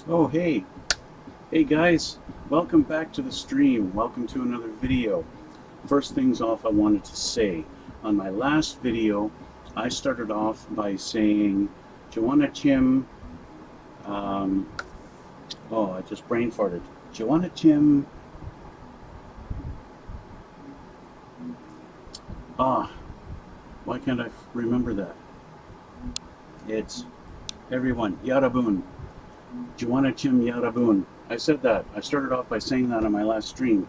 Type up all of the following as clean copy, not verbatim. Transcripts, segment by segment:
Oh, hey guys, welcome back to the stream. Welcome to another video. First things off, I wanted to say, on my last video, I started off by saying, Joanna Chim, I just brain farted. Joanna Chim, why can't I remember that? It's everyone, Yarabun. Joanna Chim Yarabun. I said that. I started off by saying that on my last stream.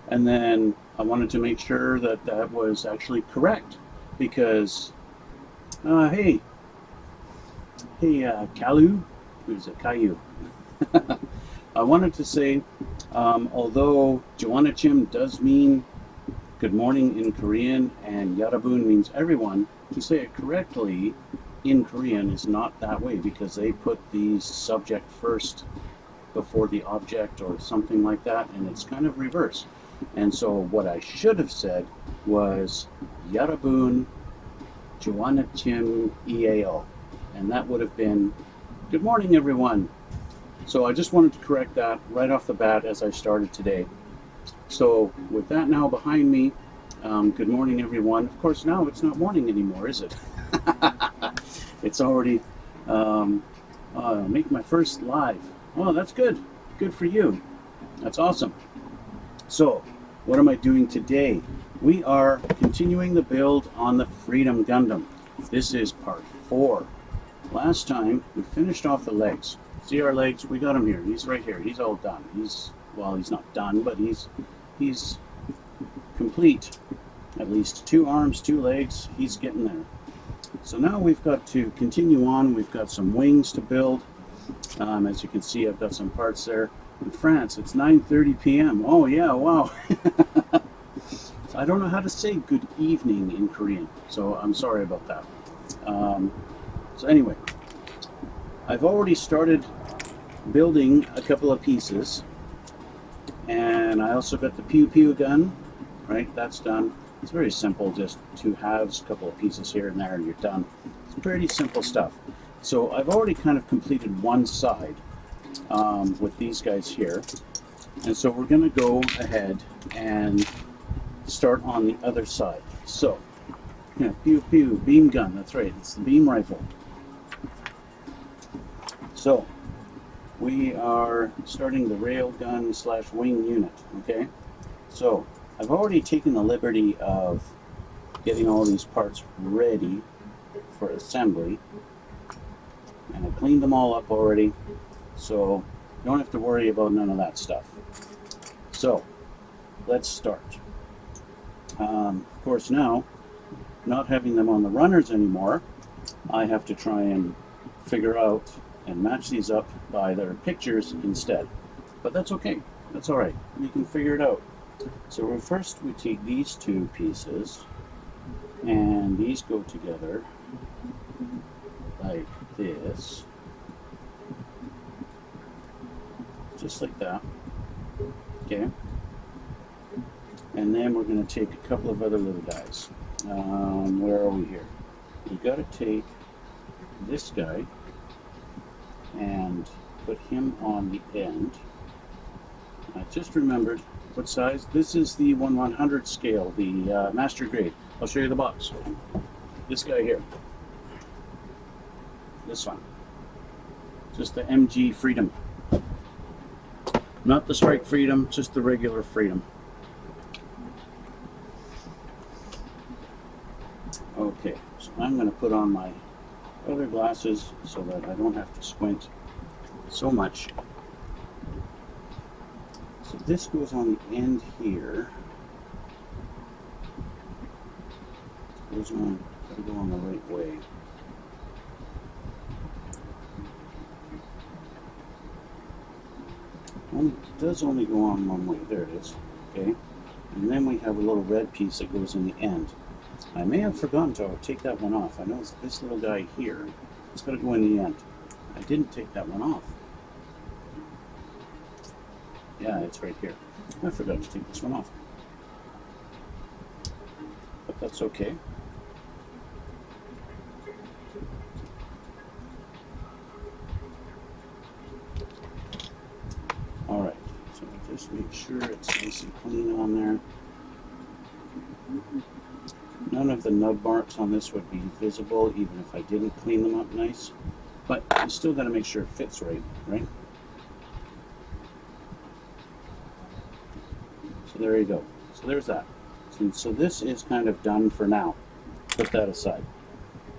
And then I wanted to make sure that that was actually correct. Because, hey, Kalu, who's a Caillou. I wanted to say, although Joanna Chim does mean good morning in Korean and Yarabun means everyone, to say it correctly in Korean is not that way because they put the subject first before the object or something like that, and it's kind of reverse. And so what I should have said was Yarabun Joanna Chim EAO, and that would have been good morning everyone. So I just wanted to correct that right off the bat as I started today. So with that now behind me, good morning everyone. Of course now it's not morning anymore, is it? It's already make my first live. Oh, that's good. Good for you. That's awesome. So, what am I doing today? We are continuing the build on the Freedom Gundam. This is part 4. Last time we finished off the legs. See our legs? We got him here. He's right here. He's all done. He's not done, but he's complete. At least 2 arms, 2 legs. He's getting there. So now we've got to continue on. We've got some wings to build. As you can see, I've got some parts there. In France, it's 9:30 p.m. Oh yeah, wow. So I don't know how to say good evening in Korean, so I'm sorry about that. So anyway, I've already started building a couple of pieces, and I also got the pew pew gun. Right, that's done. It's very simple, just 2 halves, a couple of pieces here and there, and you're done. It's pretty simple stuff. So I've already kind of completed one side with these guys here. And so we're going to go ahead and start on the other side. So, yeah, pew pew, beam gun, that's right, it's the beam rifle. So, we are starting the rail gun / wing unit, okay? So, I've already taken the liberty of getting all these parts ready for assembly, and I cleaned them all up already, so you don't have to worry about none of that stuff. So let's start. Of course now, not having them on the runners anymore, I have to try and figure out and match these up by their pictures instead, but that's okay, that's alright, we can figure it out. So first we take these 2 pieces, and these go together like this, just like that, okay? And then we're going to take a couple of other little guys. Where are we here? We've got to take this guy and put him on the end. I just remembered what size. This is the 1/100 scale, the master grade. I'll show you the box. This guy here. This one. Just the MG Freedom. Not the Strike Freedom, just the regular Freedom. Okay, so I'm going to put on my other glasses so that I don't have to squint so much. So this goes on the end here. Goes on, gotta go on the right way. It does only go on one way. There it is. Okay, and then we have a little red piece that goes in the end. I may have forgotten to take that one off. I know it's this little guy here. It's got to go in the end. I didn't take that one off. Yeah, it's right here. I forgot to take this one off. But that's okay. just make sure it's nice and clean on there. None of the nub marks on this would be visible even if I didn't clean them up nice. But you still got to make sure it fits right? So there you go. So there's that. So this is kind of done for now. Put that aside.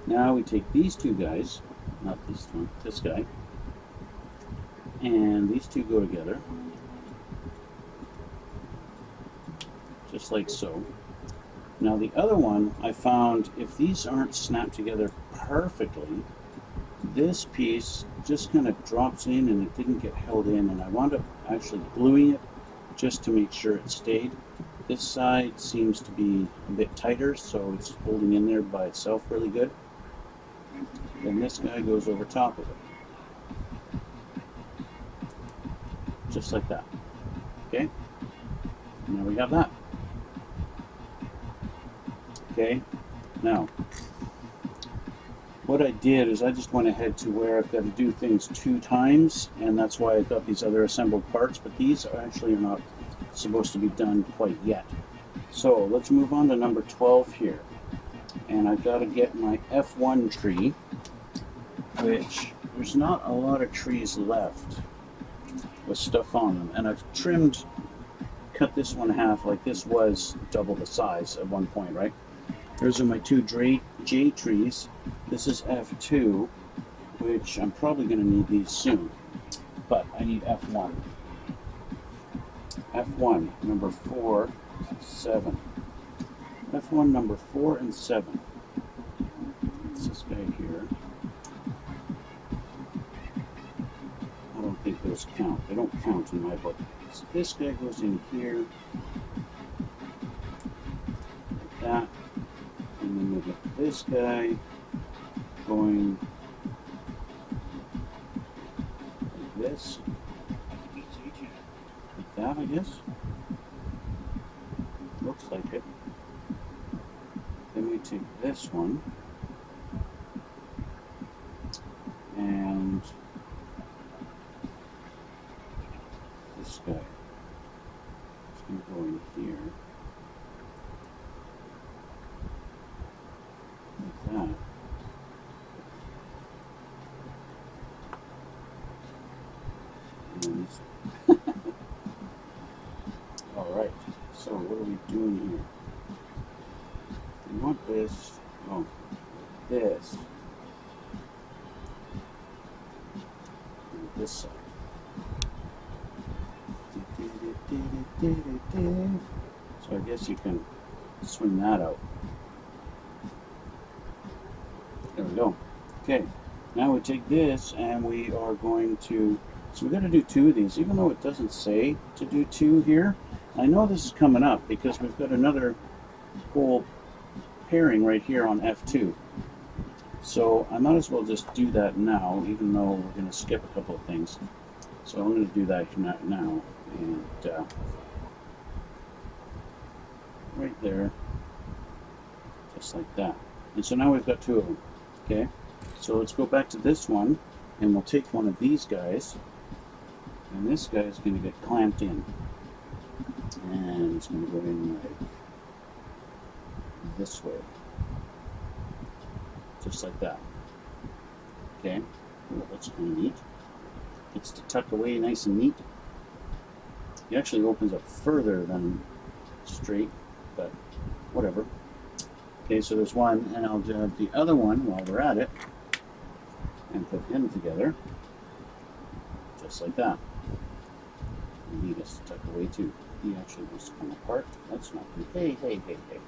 Now we take these two guys, not this one, this guy, and these two go together, just like so. Now the other one, I found if these aren't snapped together perfectly, this piece just kind of drops in and it didn't get held in, and I wound up actually gluing it just to make sure it stayed. This side seems to be a bit tighter, so it's holding in there by itself really good. Then this guy goes over top of it. Just like that. Okay? And there we have that. Okay? Now, what I did is I just went ahead to where I've got to do things 2 times, and that's why I've got these other assembled parts, but these are actually not supposed to be done quite yet. So let's move on to number 12 here. And I've got to get my F1 tree, which there's not a lot of trees left with stuff on them. And I've cut this one in half, like this was double the size at one point, right? Those are my 2 J trees. This is F2, which I'm probably going to need these soon, but I need F1. F1, number 4, 7. F1, number 4 and 7. It's this guy here. I don't think those count. They don't count in my book. So this guy goes in here, like that. And then we get this guy going like this. Like that, I guess. Looks like it. Then we take this one and this guy. It's going to go in here. Like that. And alright, so what are we doing here? We want this, this. And this side. So I guess you can swing that out. There we go. Okay, now we take this and we are going to, so we're going to do 2 of these, even though it doesn't say to do 2 here. I know this is coming up because we've got another whole pairing right here on F2. So I might as well just do that now, even though we're going to skip a couple of things. So I'm going to do that now, and right there, just like that. And so now we've got 2 of them. Okay, so let's go back to this one, and we'll take one of these guys, and this guy is going to get clamped in, and it's going to go in like this way, just like that. Okay, well, that's kind of neat. Gets to tuck away nice and neat. It actually opens up further than straight, but whatever. Okay, so there's one, and I'll do the other one while we're at it, and put him together, just like that. And he gets to tuck away too. He actually wants to come apart. That's not good. Hey, hey, hey, hey.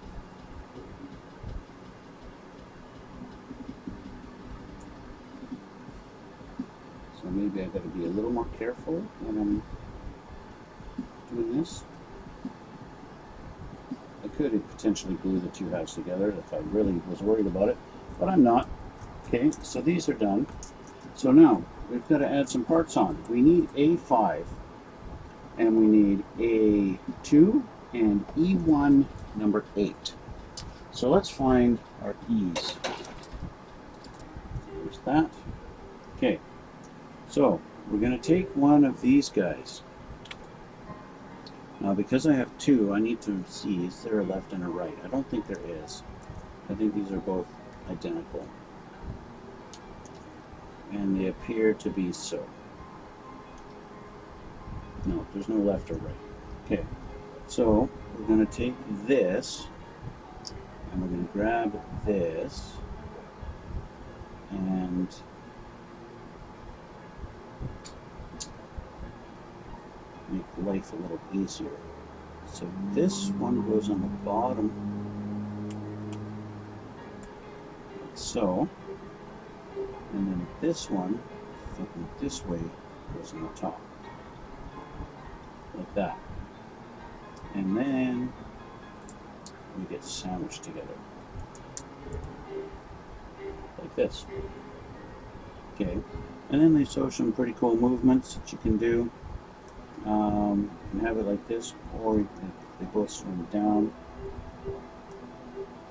So maybe I've got to be a little more careful when I'm doing this. I could potentially glue the 2 halves together if I really was worried about it, but I'm not. Okay, so these are done. So now we've got to add some parts on. We need A5, and we need A2 and E1 number 8. So let's find our E's. There's that. Okay, so we're going to take one of these guys, Now because I have two, I need to see, is there a left and a right? I don't think there is. I think these are both identical. And they appear to be so. No, there's no left or right. Okay, so we're going to take this, and we're going to grab this, and make life a little easier. So this one goes on the bottom, like so, and then this one, flipping this way, goes on the top, like that. And then we get sandwiched together, like this. Okay, and then they show some pretty cool movements that you can do. You can have it like this, or they both swing down.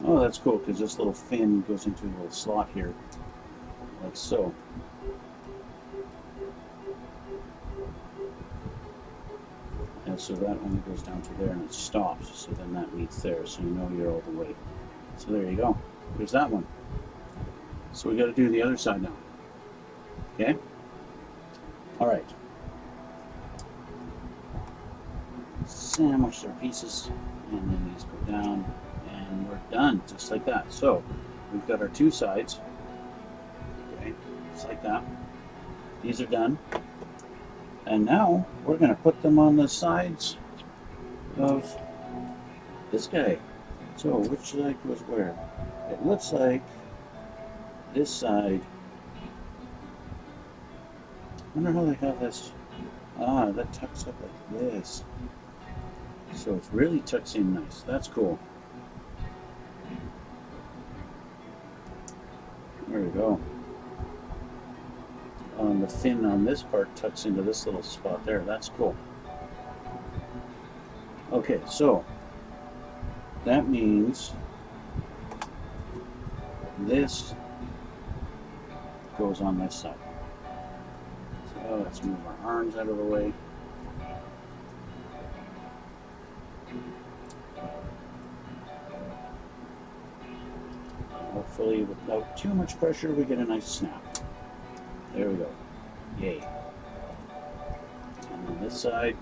Oh, that's cool, because this little fin goes into a little slot here, like so. And so that only goes down to there and it stops, so then that meets there, so you know you're all the way. So there you go. There's that one. So we got to do the other side now. Okay? Alright. Sandwich their pieces, and then these go down, and we're done, just like that. So we've got our two sides, okay, just like that. These are done, and now we're going to put them on the sides of this guy. So which side goes where? It looks like this side. I wonder how they have this. Ah, that tucks up like this. So it really tucks in nice. That's cool. There we go. The fin on this part tucks into this little spot there. That's cool. Okay, so that means this goes on this side. So let's move our arms out of the way. Hopefully, without too much pressure, we get a nice snap. There we go. Yay. And on this side,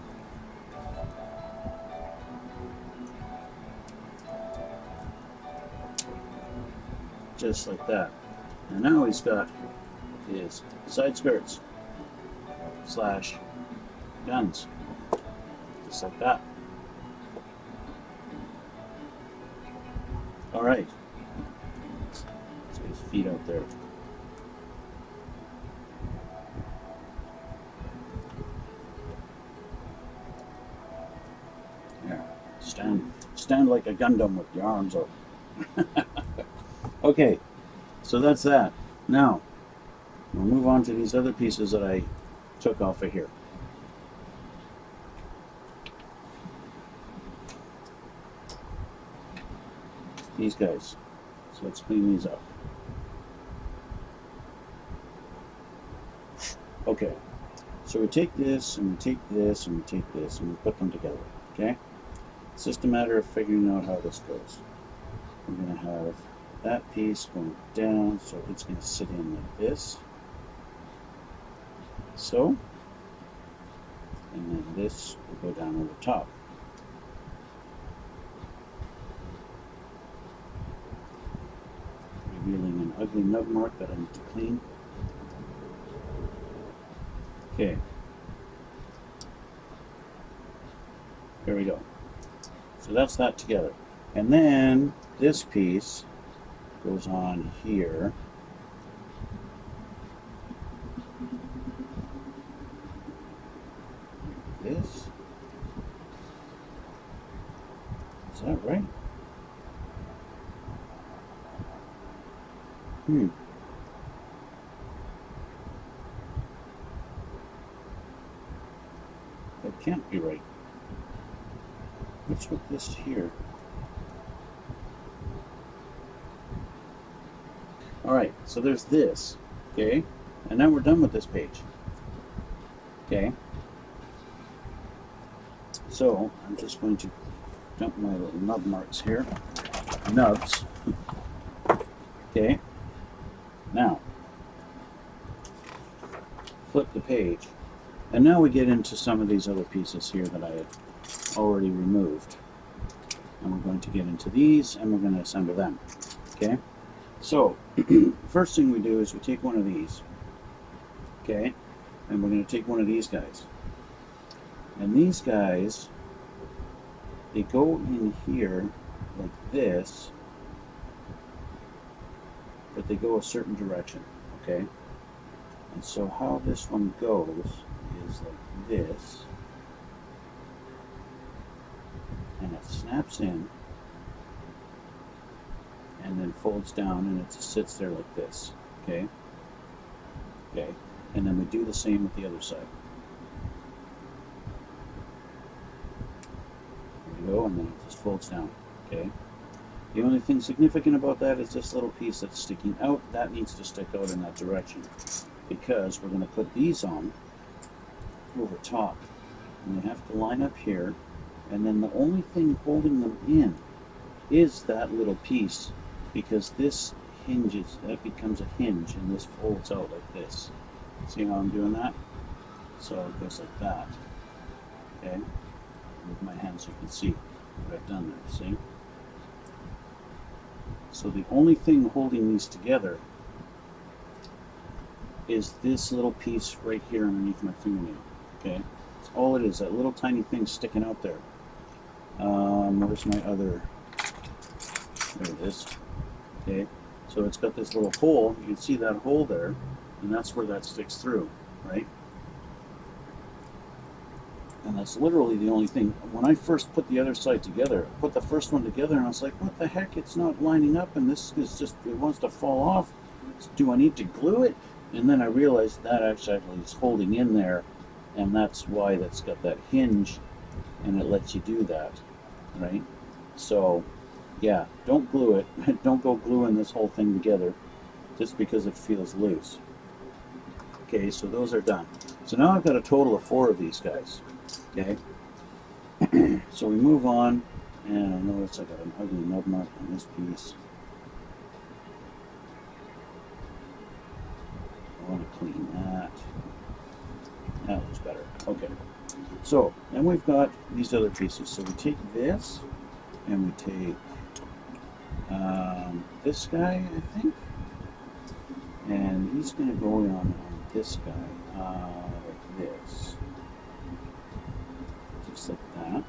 just like that. And now he's got his side skirts / guns, just like that. All right. His feet out there. There. Stand like a Gundam with your arms up. Okay, so that's that. Now, we'll move on to these other pieces that I took off of here. These guys. So let's clean these up. Okay, so we take this, and we take this, and we take this, and we put them together, okay? It's just a matter of figuring out how this goes. We're going to have that piece going down, so it's going to sit in like this. So, and then this will go down over top. Revealing an ugly nub mark that I need to clean. Okay. There we go. So that's that together. And then this piece goes on here. This. Is that right? That can't be right. What's with this here? Alright, so there's this, okay? And now we're done with this page. Okay? So I'm just going to dump my little nub marks here. Nubs. Okay. Now, flip the page. And now we get into some of these other pieces here that I had already removed. And we're going to get into these and we're going to assemble them. Okay? So, first thing we do is we take one of these. Okay? And we're going to take one of these guys. And these guys, they go in here like this, but they go a certain direction. Okay? And so how this one goes is like this, and it snaps in and then folds down, and it just sits there like this. Okay? Okay. And then we do the same with the other side. There we go, and then it just folds down. Okay? The only thing significant about that is this little piece that's sticking out. That needs to stick out in that direction, because we're going to put these on over top, and they have to line up here, and then the only thing holding them in is that little piece, because this hinges, that becomes a hinge, and this folds out like this. See how I'm doing that? So it goes like that. Okay? With my hand so you can see what I've done there. See? So the only thing holding these together is this little piece right here underneath my fingernail. Okay? That's all it is, that little tiny thing sticking out there. Where's my other? There it is. Okay? So it's got this little hole. You can see that hole there, and that's where that sticks through, right? And that's literally the only thing. When I first put the other side together, I put the first one together, and I was like, what the heck? It's not lining up, and this is just, it wants to fall off. Do I need to glue it? And then I realized that actually is holding in there, and that's why that's got that hinge, and it lets you do that, right? So, yeah, don't glue it. Don't go gluing this whole thing together just because it feels loose. Okay, so those are done. So now I've got a total of 4 of these guys. Okay, so we move on, and I notice I got an ugly nub mark on this piece. I want to clean that. That looks better. Okay, so then we've got these other pieces. So we take this, and we take this guy, I think, and he's going to go on this guy, like this. Just like that.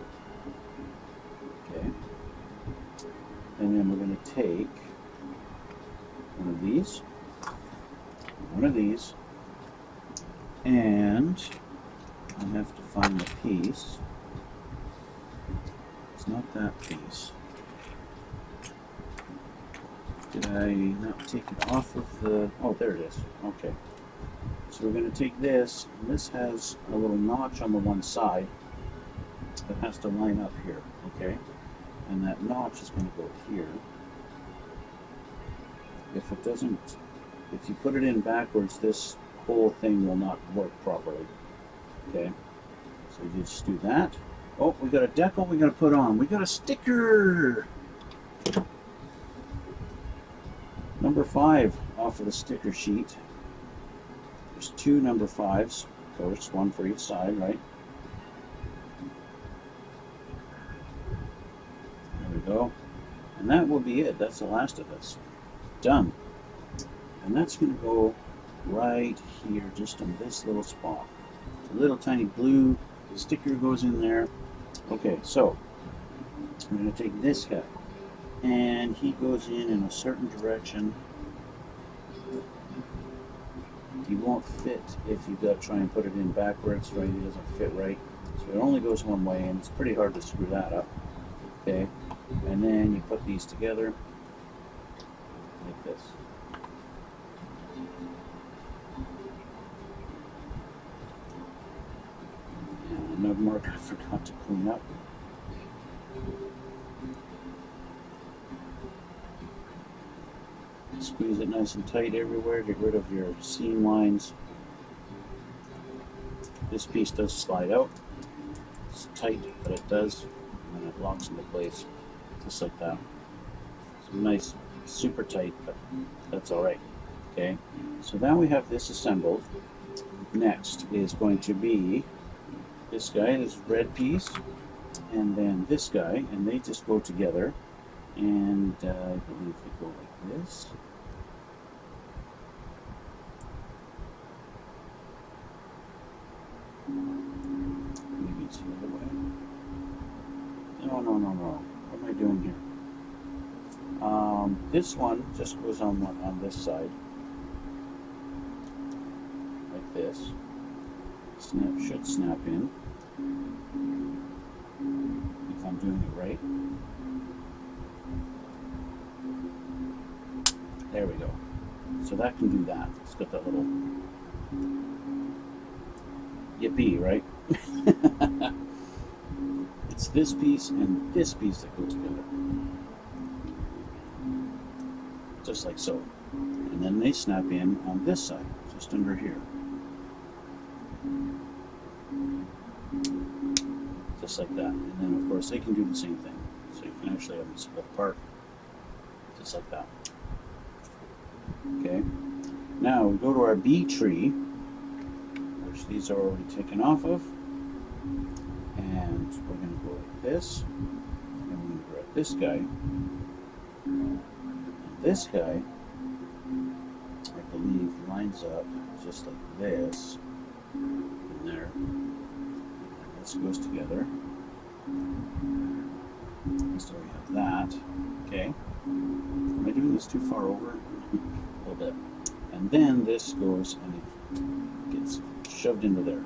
Okay. And then we're going to take one of these, and I have to find the piece. It's not that piece. Did I not take it off of the... Oh, there it is. Okay. So we're going to take this, and this has a little notch on the one side that has to line up here, okay? And that notch is going to go here. If it doesn't, if you put it in backwards, this whole thing will not work properly, okay? So you just do that. Oh, we got a decal we got to put on. We got a sticker! Number 5 off of the sticker sheet. There's 2 number 5s, of course, one for each side, right? There we go. And that will be it. That's the last of this. Done. And that's going to go right here, just in this little spot. A little tiny blue sticker goes in there. Okay, so I'm going to take this guy, and he goes in a certain direction. He won't fit if you got to try and put it in backwards, right? He doesn't fit right. So it only goes one way, and it's pretty hard to screw that up. Okay, and then you put these together like this. And another mark I forgot to clean up. Squeeze it nice and tight everywhere, get rid of your seam lines. This piece does slide out. It's tight, but it does, and then it locks into place, just like that. It's nice, super tight, but that's all right. Okay, so now we have this assembled. Next is going to be this guy, this red piece, and then this guy, and they just go together. And I believe they go like this. Maybe it's the other way. No. What am I doing here? This one just goes on this side, like this. Should snap in if I'm doing it right. There we go. So that can do that. It's got that little yippee, right? It's this piece and this piece that go together. Just like so. And then they snap in on this side, just under here. Just like that. And then of course they can do the same thing. So you can actually have them split apart. Just like that. Okay. Now we go to our B tree, which these are already taken off of. And we're going to go like this. And we're going to grab this guy. And this guy, I believe, lines up just like this. And there. And this goes together. So we have that. Okay. Am I doing this too far over? A little bit. And then this goes and it gets shoved into there.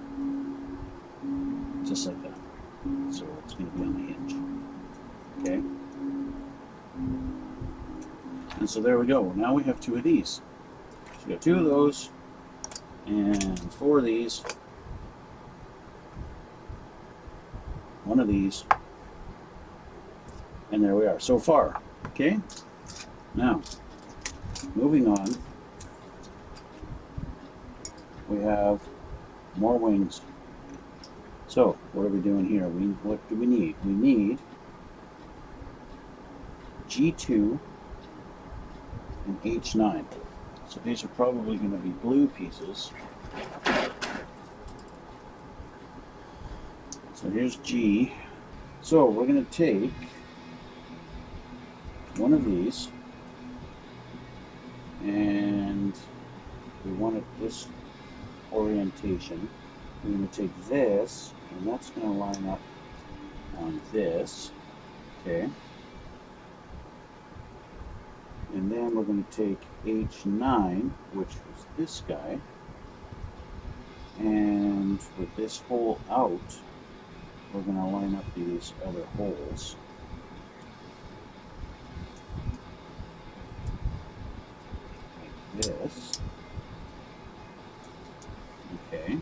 Just like that. So it's going to be on the hinge. Okay? And so there we go. Now we have two of these. So we got two of those and four of these. One of these. And there we are so far. Okay? Now, moving on, we have more wings. So, what are we doing here? What do we need? We need G2 and H9. So these are probably going to be blue pieces. So here's G. So we're going to take one of these, and we want it this orientation. We're going to take this, and that's going to line up on this, okay? And then we're going to take H9, which was this guy, and with this hole out, we're going to line up these other holes. Like this. Okay.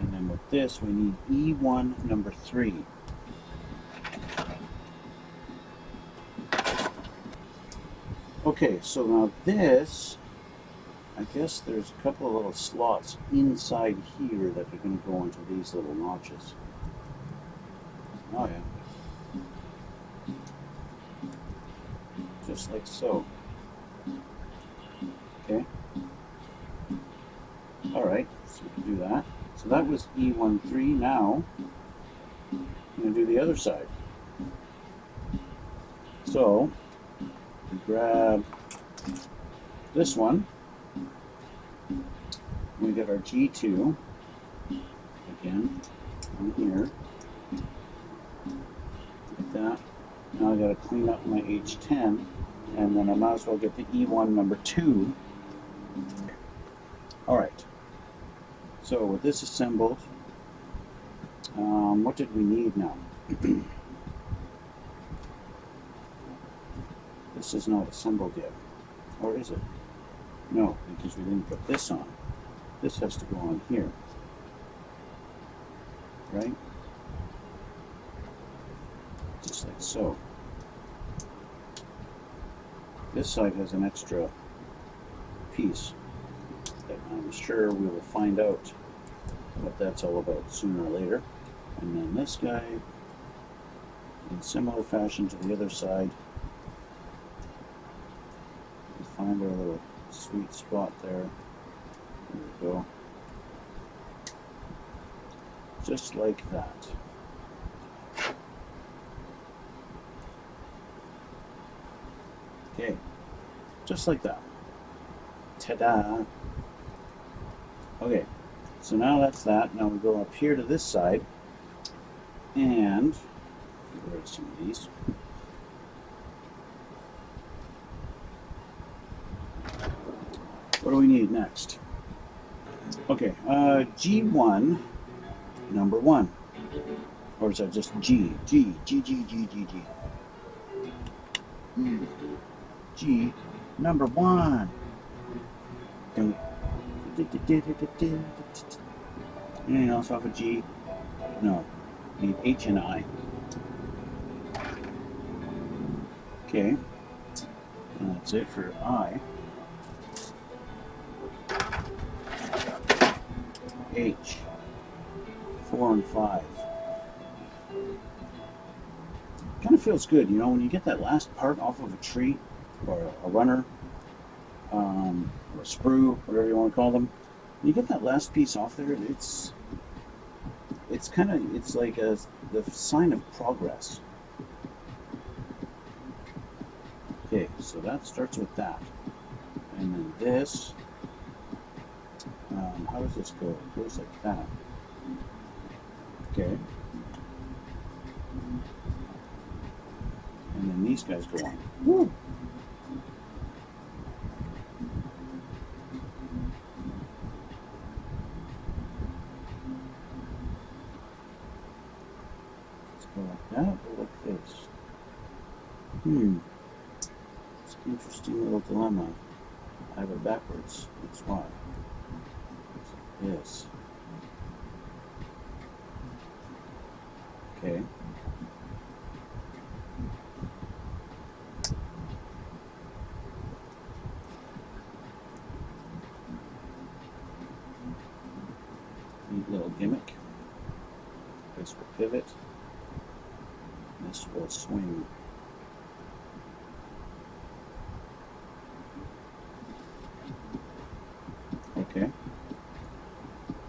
And then with this, we need E1 number 3. Okay, so now this, I guess there's a couple of little slots inside here that are going to go into these little notches. Oh yeah. Just like so. Okay. Alright, so we can do that. So that was E13. Now, I'm going to do the other side. So, we grab this one. We get our G2 again on here. Like that. Now I got to clean up my H10, and then I might as well get the E1 number 2. Alright. So with this assembled, what did we need now? This is not assembled yet. Or is it? No, because we didn't put this on. This has to go on here. Right? Just like so. This side has an extra piece that I'm sure we will find out what that's all about sooner or later. And then this guy, in similar fashion to the other side, we find our little sweet spot there. There we go. Just like that. Okay, just like that. Ta-da! Okay, so now that's that. Now we go up here to this side and get rid of some of these. What do we need next? Okay, G1, number 1. Or is that just G? G, G, G, G, G, G. G, number 1. Anything else off of G? No. Need H and I. Okay. And that's it for I. H. 4 and 5. Kind of feels good, you know, when you get that last part off of a tree or a runner, or a sprue, whatever you want to call them. You get that last piece off there. It's like the sign of progress. Okay, so that starts with that, and then this. How does this go? It goes like that. Okay. And then these guys go on. Woo! Let's go like that or like this. It's an interesting little dilemma. I have it backwards. That's why. This. Okay. Neat little gimmick. This will pivot. This will swing. Okay.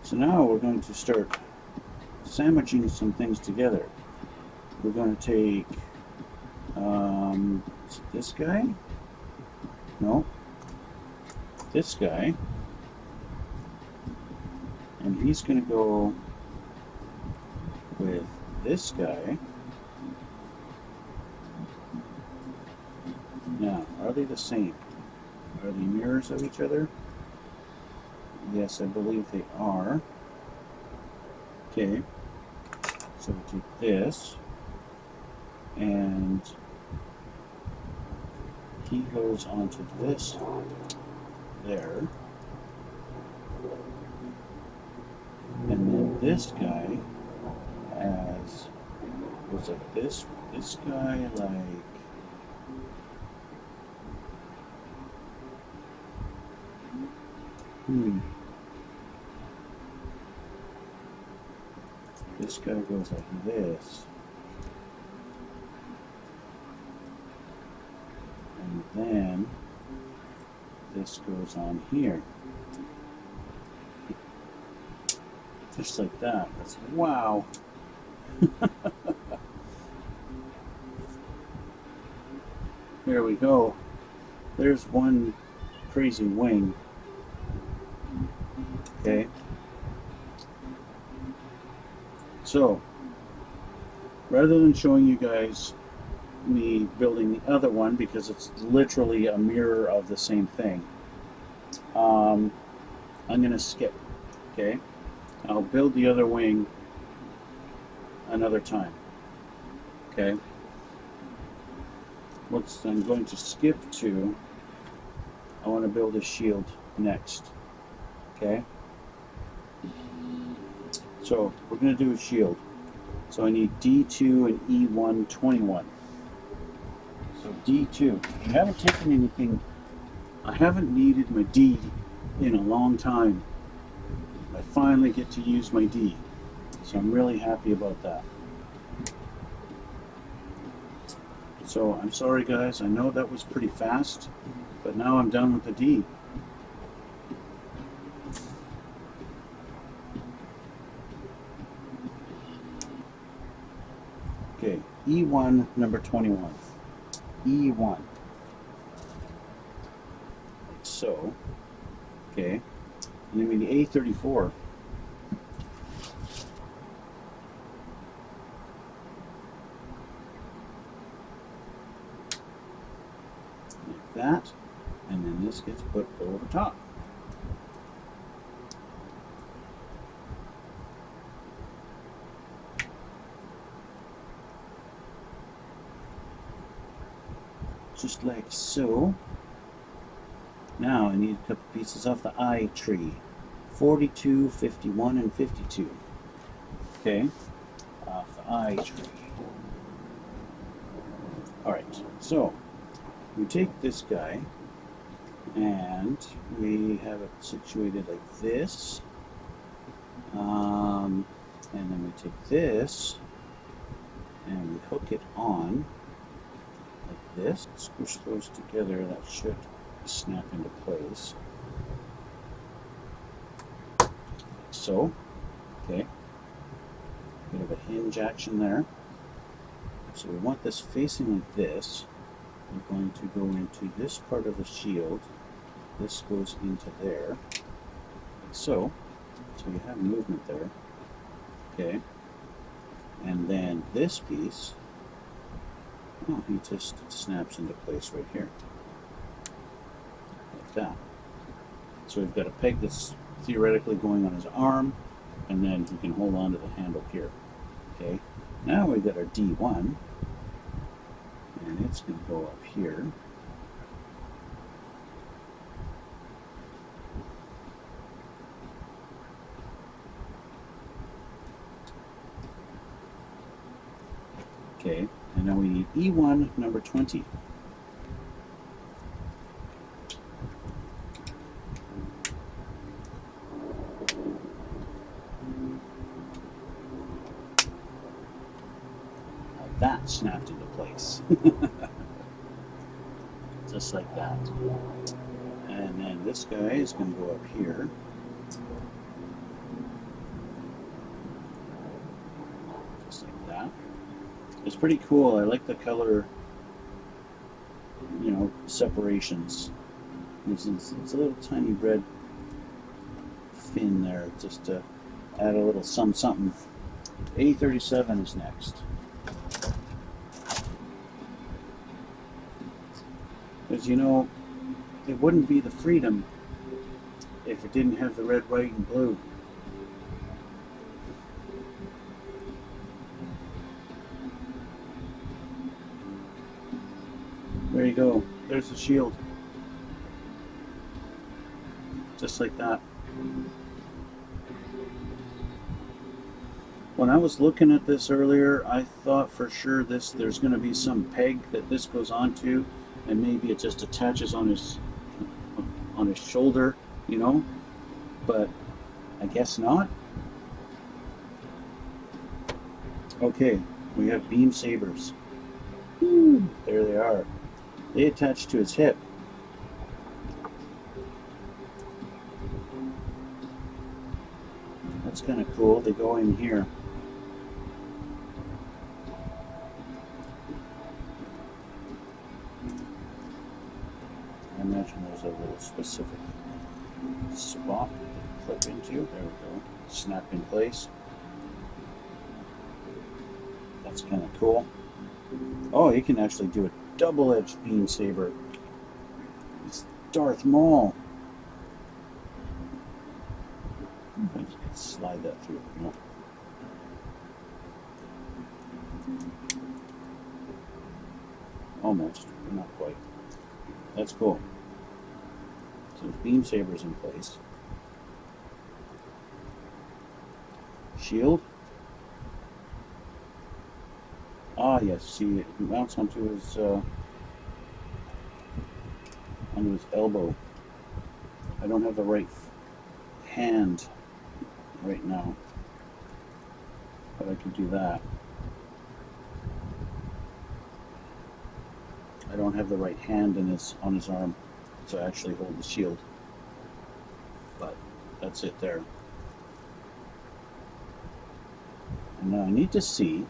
So now we're going to start sandwiching some things together. We're going to take is it this guy? No. This guy. And he's going to go with this guy. Now, are they the same? Are they mirrors of each other? Yes, I believe they are. Okay, so we take this, and he goes onto this there, and then this guy has, was like this guy like, this guy goes like this, and then this goes on here, just like that. That's wow. There we go. There's one crazy wing. Okay. So, rather than showing you guys me building the other one, because it's literally a mirror of the same thing, I'm going to skip. Okay. I'll build the other wing another time. Okay. What I'm going to skip to, I want to build a shield next. Okay. So we're going to do a shield. So I need D2 and E121. So D2. I haven't taken anything. I haven't needed my D in a long time. I finally get to use my D. So I'm really happy about that. So I'm sorry guys, I know that was pretty fast, but now I'm done with the D. Okay, E1 number 21. E1. Like so. Okay. And then we need A34. Like that. And then this gets put over top. Just like so. Now I need a couple pieces off the I tree. 42, 51, and 52. Okay, off the I tree. Alright, so we take this guy and we have it situated like this. And then we take this and we hook it on like this. Squish those together, that should snap into place. Like so. Okay. Bit of a hinge action there. So we want this facing like this. We're going to go into this part of the shield. This goes into there. Like so. So you have movement there. Okay. And then this piece, oh, he just snaps into place right here. Like that. So we've got a peg that's theoretically going on his arm, and then he can hold on to the handle here. Okay. Now we've got our D1, and it's going to go up here. Okay, and now we need E1 number 20. That snapped into place. Just like that. And then this guy is going to go up here. Just like that. It's pretty cool. I like the color, you know, separations. It's a little tiny red fin there just to add a little something. A37 is next. Because, you know, it wouldn't be the Freedom if it didn't have the red, white, and blue. There you go. There's the shield. Just like that. When I was looking at this earlier, I thought for sure there's going to be some peg that this goes onto, and maybe it just attaches on his shoulder, you know, but I guess not. Okay, we have beam sabers. There they are. They attach to his hip. That's kind of cool. They go in here. I imagine there's a little specific spot to clip into. There we go. Snap in place. That's kind of cool. Oh, you can actually do a double-edged beam saber. It's Darth Maul. I just can slide that through. No. Almost, but not quite. That's cool. So the beam saber's in place. Shield. Ah, yes. See, it mounts onto his elbow. I don't have the right hand right now, but I could do that. I don't have the right hand on his arm to actually hold the shield, but that's it there. And now I need to see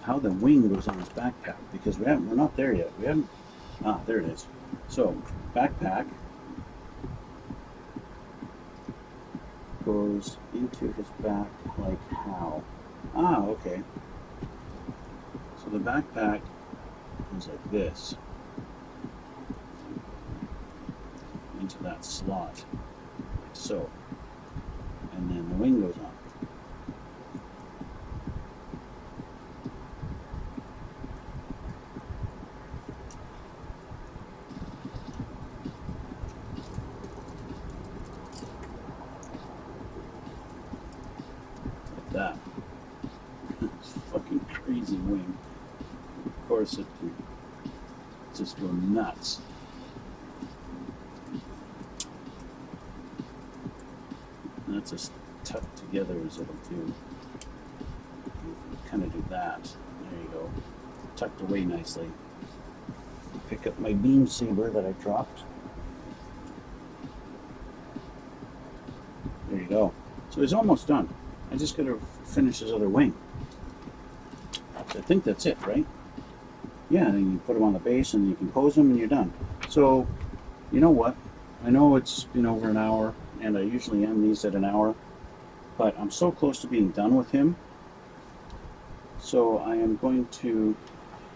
how the wing goes on his backpack, because we're not there yet. We haven't. Ah, there it is. So backpack goes into his back like how? Ah, okay. So the backpack goes like this into that slot, like so, and then the wing goes on. That. It's fucking crazy wing. Of course it can just go nuts. And that's just tucked together as it'll do. Kind of do that. There you go. Tucked away nicely. Pick up my beam saber that I dropped. There you go. So he's almost done. I just gotta finish his other wing. So I think that's it, right? Yeah, and you put him on the base and you can pose him and you're done. So, you know what? I know it's been over an hour, and I usually end these at an hour, but I'm so close to being done with him. So I am going to,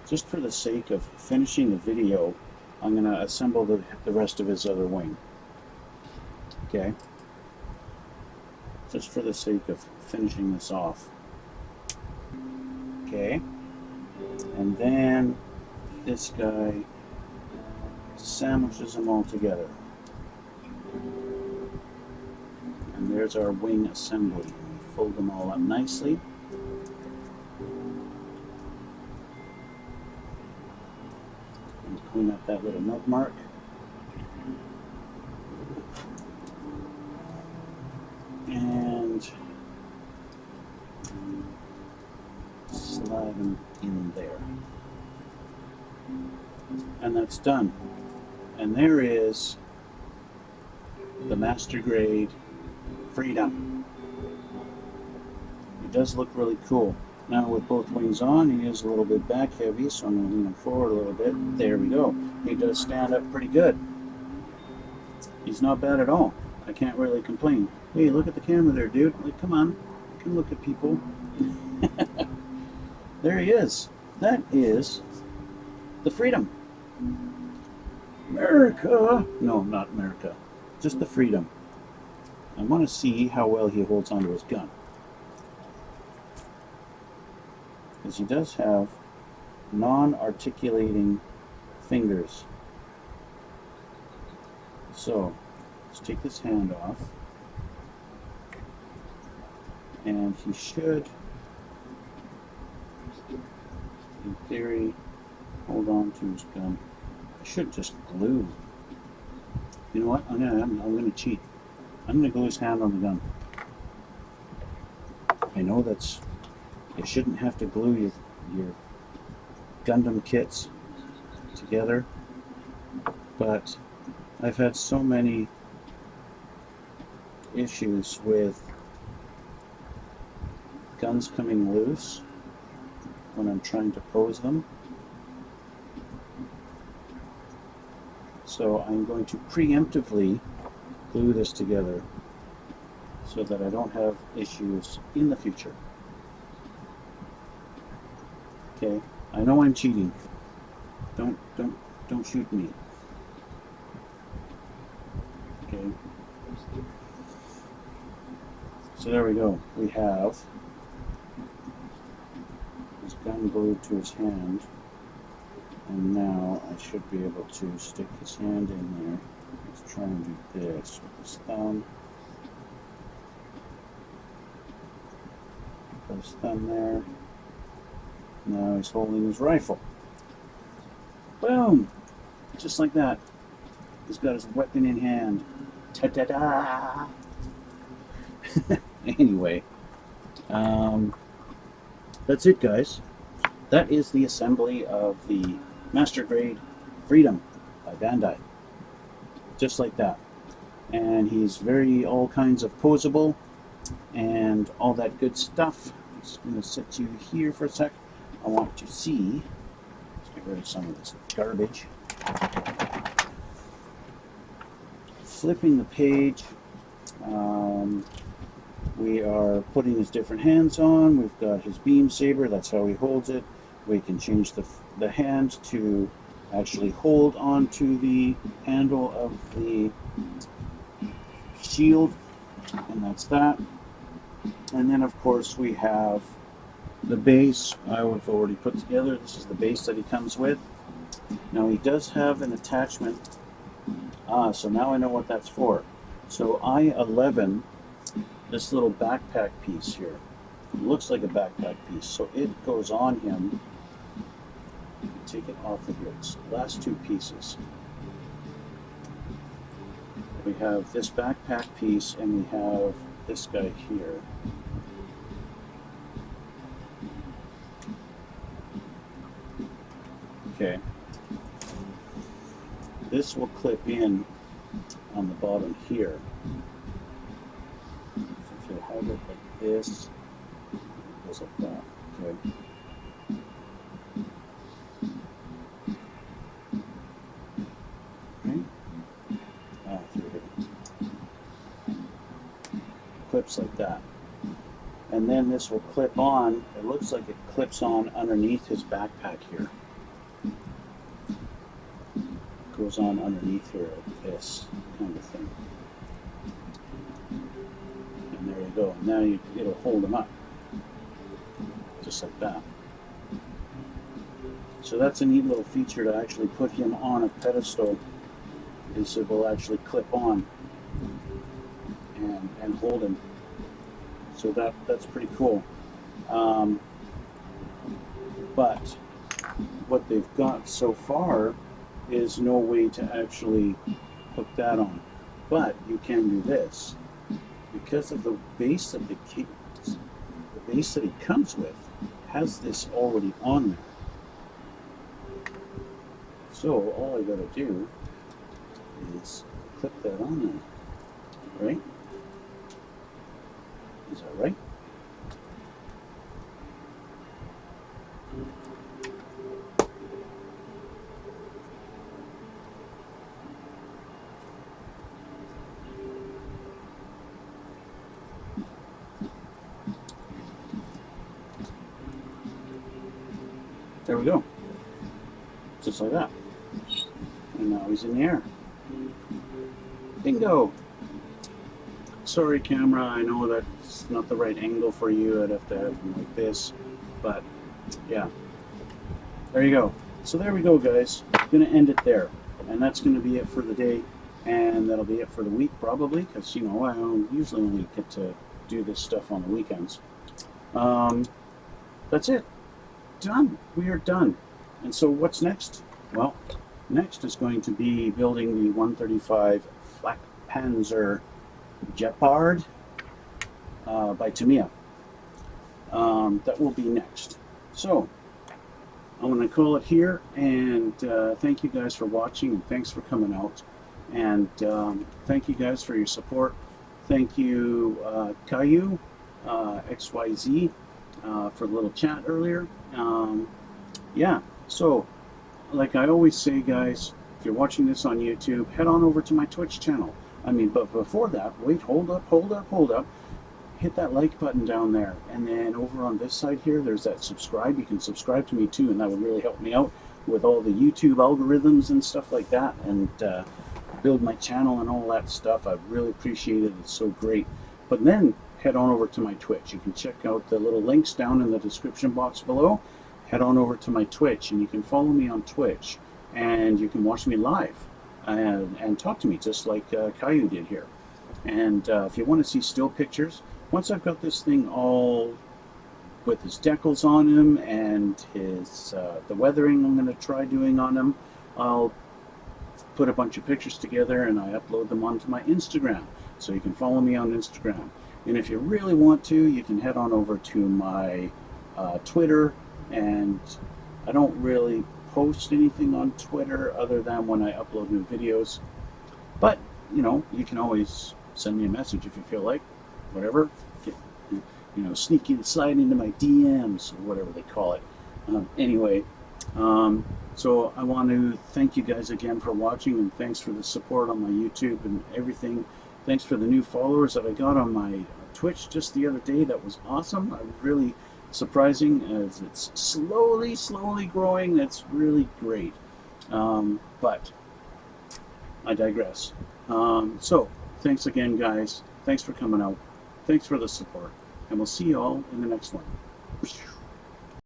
just for the sake of finishing the video, I'm going to assemble the rest of his other wing. Okay? Just for the sake of finishing this off. Okay? And then this guy sandwiches them all together. And there's our wing assembly. Fold them all up nicely. And clean up that little milk mark. And slide them in there. And that's done. And there is the master grade Freedom. It does look really cool. Now with both wings on, he is a little bit back heavy, so I'm going to lean him forward a little bit. There we go. He does stand up pretty good. He's not bad at all. I can't really complain. Hey, look at the camera there, dude. Like, come on. You can look at people. There he is. That is the Freedom. America! No, not America. Just the Freedom. I want to see how well he holds onto his gun. Because he does have non-articulating fingers. So, let's take this hand off. And he should, in theory, hold on to his gun. I should just glue. You know what? I'm gonna cheat. I'm gonna glue his hand on the gun. I know that's, you shouldn't have to glue your Gundam kits together, but I've had so many issues with guns coming loose when I'm trying to pose them. So I'm going to preemptively glue this together so that I don't have issues in the future. Okay, I know I'm cheating. Don't shoot me. Okay. So there we go. We have his gun glued to his hand, and now I should be able to stick his hand in there. Let's try and do this with his thumb. Put his thumb there. Now he's holding his rifle. Boom! Just like that. He's got his weapon in hand. Ta-da-da! Anyway, that's it, guys. That is the assembly of the Master Grade Freedom by Bandai. Just like that. And he's very all kinds of posable and all that good stuff. I'm just going to set you here for a sec. I want to see. Let's get rid of some of this garbage. Flipping the page. We are putting his different hands on. We've got his beam saber. That's how he holds it. We can change the hand to actually hold onto the handle of the shield, and that's that. And then of course we have the base. I've already put together. This is the base that he comes with. Now he does have an attachment. So now I know what that's for. So I-11, this little backpack piece here, it looks like a backpack piece, so it goes on him. Take it off of here. It's the last two pieces. We have this backpack piece and we have this guy here. Okay. This will clip in on the bottom here. So if you have it like this, it goes like that. Okay. Clips like that, and then this will clip on. It looks like it clips on underneath his backpack here. Goes on underneath here like this kind of thing, and there you go. Now it'll hold him up just like that. So that's a neat little feature to actually put him on a pedestal. Is it will actually clip on and hold him. So that's pretty cool. But what they've got so far is no way to actually hook that on. But you can do this because of the base that the base that he comes with has this already on there. So all I gotta do is clip that on there, right? Is that right? There we go. Just like that. And now he's in the air. Bingo! Sorry camera, I know that's not the right angle for you. I'd have to have him like this. But yeah. There you go. So there we go, guys. Gonna end it there. And that's gonna be it for the day. And that'll be it for the week probably, because you know, I usually only get to do this stuff on the weekends. That's it. Done. We are done. And so what's next? Well, next is going to be building the 135 Flak Panzer Gepard by Tamiya. That will be next. So I'm going to call it here, and thank you guys for watching, and thanks for coming out, and thank you guys for your support. Thank you Caillou XYZ for the little chat earlier. Yeah, so like I always say, guys, if you're watching this on YouTube, head on over to my Twitch channel. I mean, but before that, wait, hold up. Hit that like button down there, and then over on this side here, there's that subscribe. You can subscribe to me too, and that would really help me out with all the YouTube algorithms and stuff like that, and build my channel and all that stuff. I really appreciate it. It's so great. But then head on over to my Twitch. You can check out the little links down in the description box below. Head on over to my Twitch, and you can follow me on Twitch, and you can watch me live and talk to me just like Caillou did here. And if you want to see still pictures, once I've got this thing all with his decals on him and his the weathering I'm going to try doing on him, I'll put a bunch of pictures together and I upload them onto my Instagram. So you can follow me on Instagram. And if you really want to, you can head on over to my Twitter, and I don't really post anything on Twitter other than when I upload new videos. But, you know, you can always send me a message if you feel like, whatever. Get, you know, slide into my DMs, or whatever they call it. Anyway, so I want to thank you guys again for watching, and thanks for the support on my YouTube and everything. Thanks for the new followers that I got on my Twitch just the other day. That was awesome. Really surprising as it's slowly growing. That's really great. But I digress. So thanks again, guys. Thanks for coming out. Thanks for the support. And we'll see you all in the next one.